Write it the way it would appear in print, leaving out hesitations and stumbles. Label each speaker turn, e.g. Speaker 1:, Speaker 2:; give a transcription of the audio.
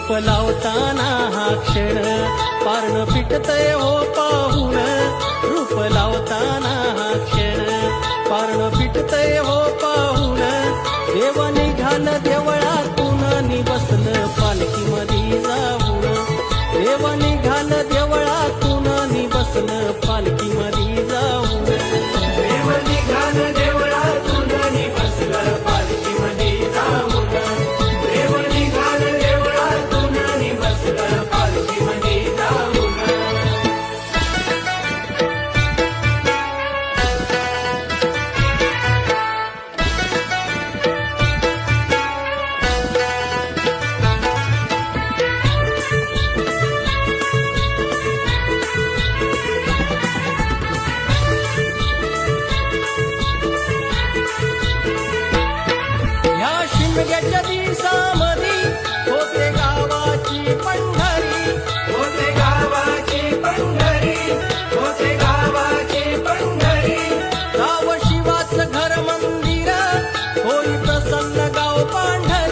Speaker 1: रूप लावताना हा क्षण पारण फिटतय हो पाहून, रूप लावताना हा क्षण पारण फिटतय हो पाहून. देव निघाल देवळातून नि बसलं पालखीमध्ये जाऊन, देव निघाल देवळातून नि बसलं पालखीमध्ये जाऊन.
Speaker 2: देव निघाल देवळातून नि बसलं पालखीमध्ये जाऊन, देव निघाल देवळातून नि बसलं पालखीमध्ये जाऊन.
Speaker 1: शिमग्याच्या दिवसामध्ये होते गावाची पंढरी,
Speaker 2: होते गावाची पंढरी, होते गावाची पंढरी.
Speaker 1: गाव शिवाचं घर मंदिर होई प्रसन्न गाव पांढरी.